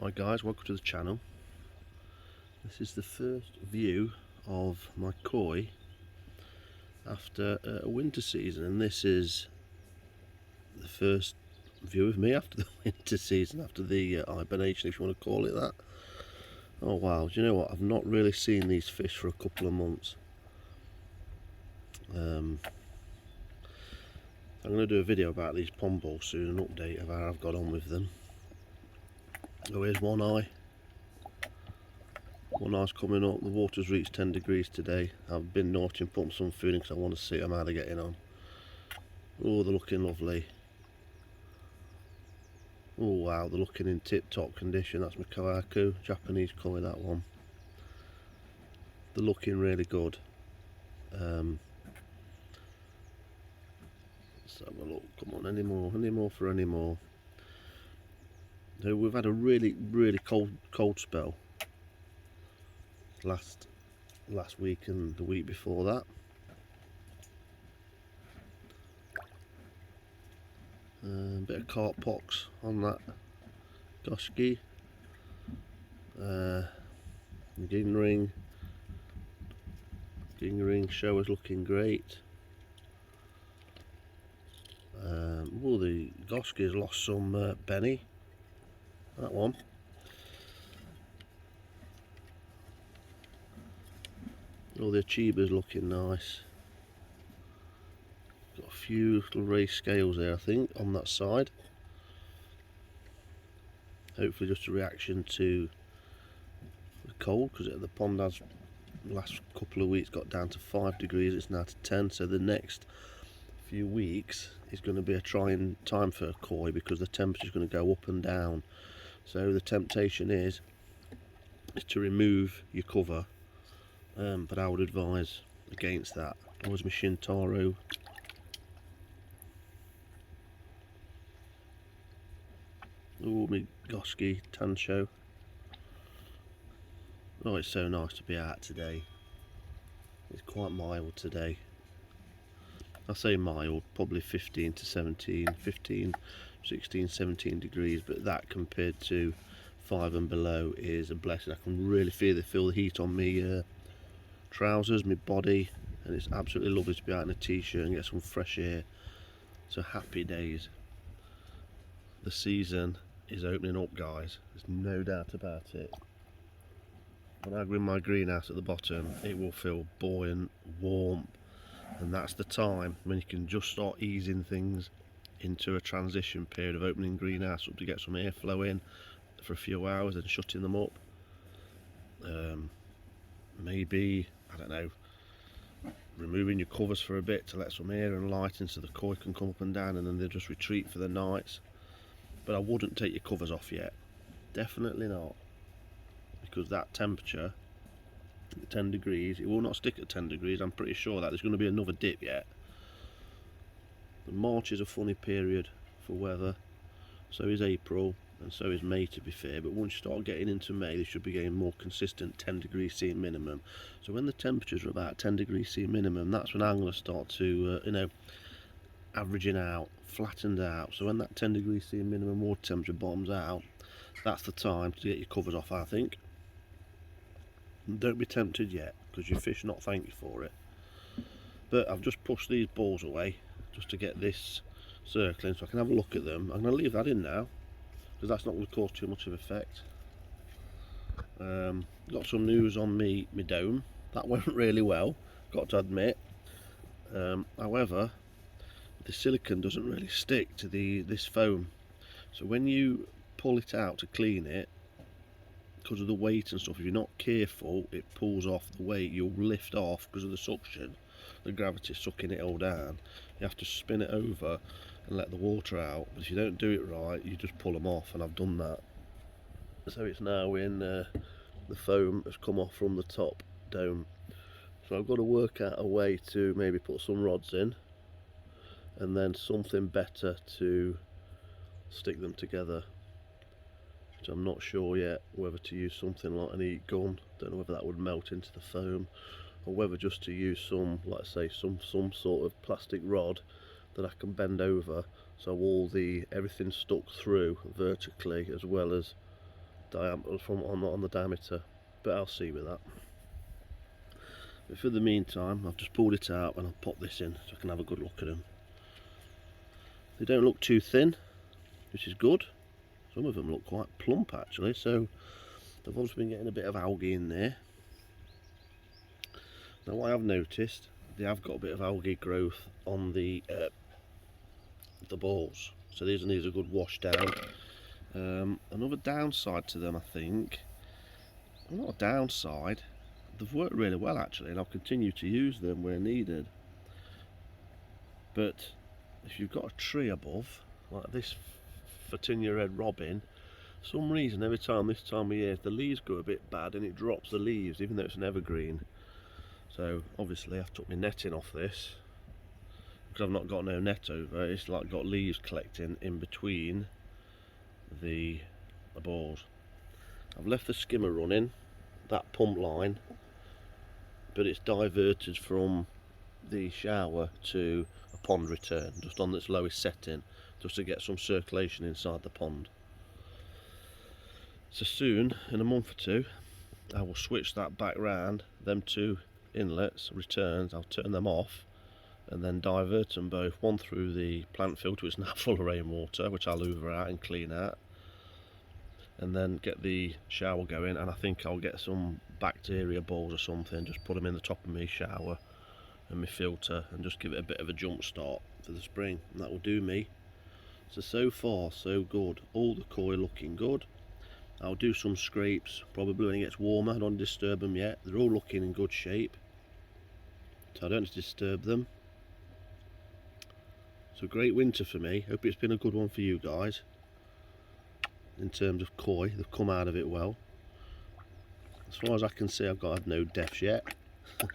Hi guys, welcome to the channel. This is the first view of my koi after a winter season, and this is the first view of me after the winter season, after the hibernation, if you want to call it that. Oh wow, do you know what, I've not really seen these fish for a couple of months. I'm going to do a video about these pond balls soon, an update of how I've got on with them. Oh, here's one eye. One eye's coming up. The water's reached 10 degrees today. I've been naughty and put them some food in because I want to see them how they're getting on. Oh, they're looking lovely. Oh wow, they're looking in tip-top condition. That's my kawaku, Japanese koi, that one. They're looking really good. Let's have a look. Come on, any more for any more. So we've had a really cold spell last week and the week before that. A bit of carp pox on that goshki. Ging ring show is looking great. Oh, the goshki has lost some penny. That one. Oh, the achiba's looking nice. Got a few little raised scales there, I think, on that side. Hopefully just a reaction to the cold, because the pond has, the last couple of weeks, got down to 5 degrees. It's now to 10, so the next few weeks is going to be a trying time for koi, because the temperature is going to go up and down. So the temptation is to remove your cover, but I would advise against that. Always my Shintaro. Oh, my Goski Tancho. Oh, it's so nice to be out today. It's quite mild today. I say mild, probably 15 to 17, 15, 16, 17 degrees, but that compared to 5 and below is a blessing. I can really feel the heat on me trousers, my body, and it's absolutely lovely to be out in a t-shirt and get some fresh air. So happy days. The season is opening up, guys, there's no doubt about it. When I go in my greenhouse at the bottom, it will feel buoyant, warm, and that's the time when you can just start easing things into a transition period of opening greenhouse up to get some airflow in for a few hours and shutting them up. Maybe, I don't know, removing your covers for a bit to let some air and light in so the koi can come up and down, and then they just retreat for the nights. But I wouldn't take your covers off yet, definitely not, because that temperature, 10 degrees, it will not stick at 10 degrees. I'm pretty sure that there's going to be another dip yet. March is a funny period for weather, so is April, and so is May, to be fair. But once you start getting into May, they should be getting more consistent 10 degrees C minimum. So when the temperatures are about 10 degrees C minimum, that's when I'm going to start to you know, averaging out, flattened out. So when that 10 degrees C minimum water temperature bottoms out, that's the time to get your covers off, I think. Don't be tempted yet, because your fish not thank you for it. But I've just pushed these balls away just to get this circling so I can have a look at them. I'm going to leave that in now, because that's not going to cause too much of effect. Got some news on me dome. That went really well, got to admit. However, the silicone doesn't really stick to this foam. So when you pull it out to clean it, because of the weight and stuff, if you're not careful, it pulls off the weight. You'll lift off because of the suction, the gravity sucking it all down. You have to spin it over and let the water out, but if you don't do it right, you just pull them off, and I've done that. So it's now in the foam has come off from the top dome, so I've got to work out a way to maybe put some rods in and then something better to stick them together, which I'm not sure yet, whether to use something like an heat gun. Don't know whether that would melt into the foam, or whether just to use some, let's say, some sort of plastic rod that I can bend over, so everything's stuck through vertically, as well as diameter from on the diameter, but I'll see with that. But for the meantime, I've just pulled it out and I'll pop this in so I can have a good look at them. They don't look too thin, which is good. Some of them look quite plump actually, so I've obviously been getting a bit of algae in there. Now what I have noticed, they have got a bit of algae growth on the balls, so these need a good wash down. Another downside to them, I think, well, not a downside, they've worked really well actually, and I'll continue to use them where needed. But if you've got a tree above, like this Virginia red robin, for some reason every time this time of year the leaves go a bit bad and it drops the leaves, even though it's an evergreen. So obviously I've took my netting off this because I've not got no net over. It's like got leaves collecting in between the balls. I've left the skimmer running, that pump line, but it's diverted from the shower to a pond return, just on its lowest setting, just to get some circulation inside the pond. So soon, in a month or two, I will switch that back round, them two inlets, returns, I'll turn them off and then divert them both, one through the plant filter, which is now full of rainwater, which I'll hoover out and clean out, and then get the shower going. And I think I'll get some bacteria balls or something, just put them in the top of my shower and my filter and just give it a bit of a jump start for the spring, and that will do me. So far so good, all the koi looking good. I'll do some scrapes probably when it gets warmer. I don't disturb them yet, they're all looking in good shape, so I don't disturb them. So great winter for me, hope it's been a good one for you guys. In terms of koi, they've come out of it well. As far as I can see, I've had no deaths yet.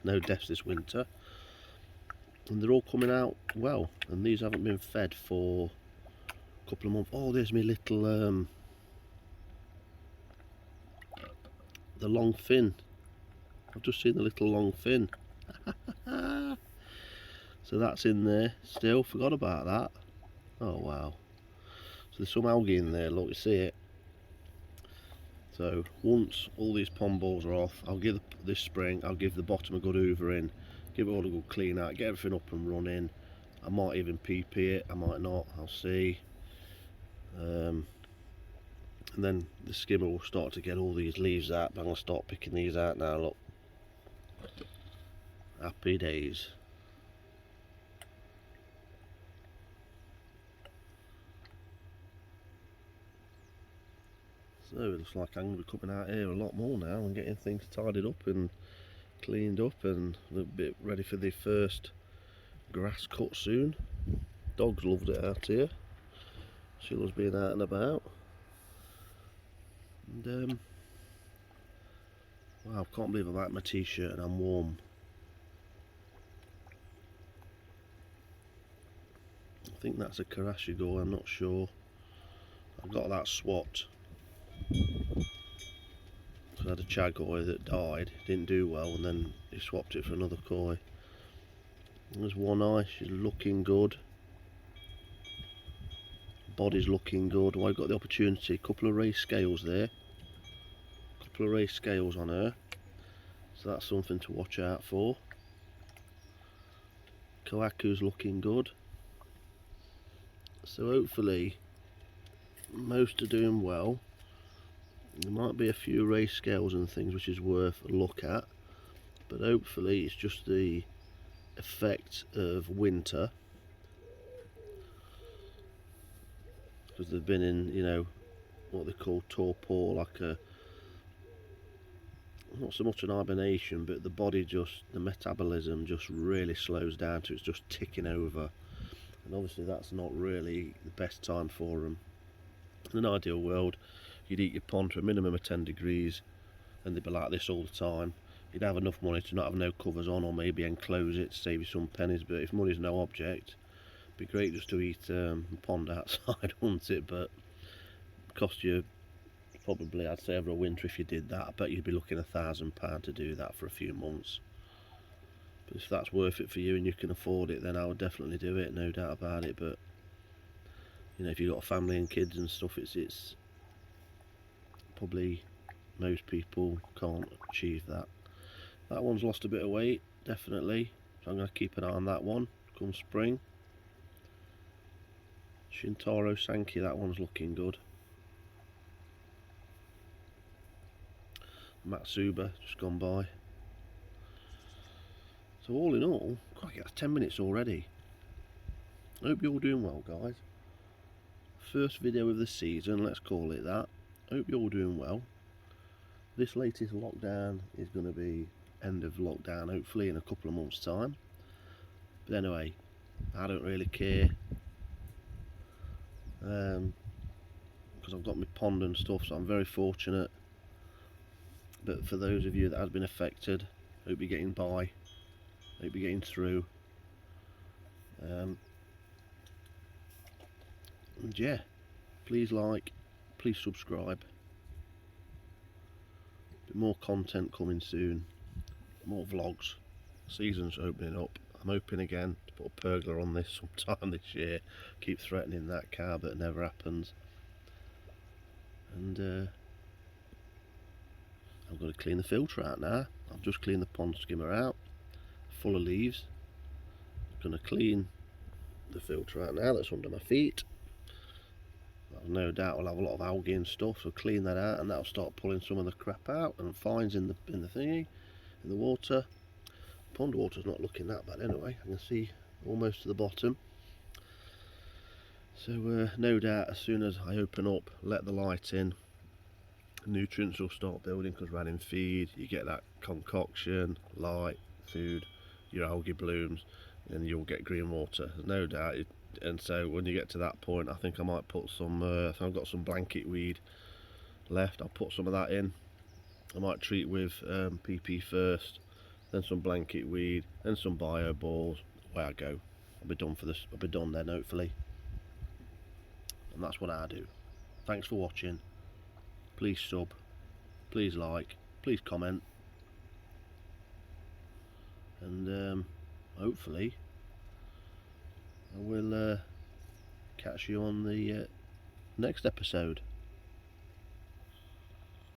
No deaths this winter, and they're all coming out well, and these haven't been fed for a couple of months. Oh, there's my little the long fin. I've just seen the little long fin. So that's in there still, forgot about that. Oh wow, so there's some algae in there, look, you see it. So once all these pond balls are off, I'll give this spring, I'll give the bottom a good hoover in, give it all a good clean out, get everything up and running. I might even PP it, I might not, I'll see. And then the skimmer will start to get all these leaves out, but I'm going to start picking these out now, look. Happy days. So it looks like I'm going to be coming out here a lot more now and getting things tidied up and cleaned up and a little bit ready for the first grass cut soon. Dogs loved it out here. She loves being out and about. And wow, I can't believe I'm out in my t-shirt and I'm warm. I think that's a Karashigo, I'm not sure. I got that swapped. I had a chagoi that died, didn't do well, and then he swapped it for another koi. There's one eye, she's looking good. Body's looking good. Well, I've got the opportunity, a couple of raised scales there. A couple of raised scales on her. So that's something to watch out for. Kohaku's looking good. So hopefully most are doing well. There might be a few raised scales and things which is worth a look at, but hopefully it's just the effect of winter, because they've been in, you know, what they call torpor, like a, not so much an hibernation, but the body just, the metabolism just really slows down to it's just ticking over, and obviously that's not really the best time for them. In an ideal world, you'd eat your pond to a minimum of 10 degrees and they'd be like this all the time. You'd have enough money to not have no covers on, or maybe enclose it to save you some pennies, but if money's no object, it'd be great just to eat a pond outside, wouldn't it? But it'd cost you probably, I'd say over a winter, if you did that, I bet you'd be looking £1,000 to do that for a few months. But if that's worth it for you and you can afford it, then I would definitely do it, no doubt about it. But you know, if you've got a family and kids and stuff, it's probably most people can't achieve that. That one's lost a bit of weight, definitely, so I'm going to keep an eye on that one come spring. Shintaro Sankey, that one's looking good. Matsuba just gone by. So all in all, crikey, that's 10 minutes already. I hope you're all doing well, guys. First video of the season, let's call it that. I hope you're all doing well. This latest lockdown is going to be end of lockdown, hopefully in a couple of months' time. But anyway, I don't really care, because I've got my pond and stuff, so I'm very fortunate. But for those of you that have been affected, hope you're getting by, hope you're getting through. And yeah, please like, please subscribe. Bit more content coming soon, more vlogs. Season's opening up. I'm hoping again to put a pergola on this sometime this year. Keep threatening that car, but it never happens. And I've got to clean the filter out now. I've just cleaned the pond skimmer out, full of leaves. I'm going to clean the filter out now that's under my feet. I've no doubt I'll have a lot of algae and stuff, so clean that out, and that'll start pulling some of the crap out and fines in the thingy, in the water. Pond water's not looking that bad anyway. I can see almost to the bottom. So no doubt as soon as I open up, let the light in, nutrients will start building, because we're adding feed, you get that concoction, light, food, your algae blooms, and you'll get green water, there's no doubt. And so when you get to that point, I think I might put some, so I've got some blanket weed left, I'll put some of that in. I might treat with PP first, then some blanket weed, then some bio balls. Away I go. I'll be done for this. I'll be done then, hopefully. And that's what I do. Thanks for watching. Please sub, please like, please comment, and hopefully I will catch you on the next episode.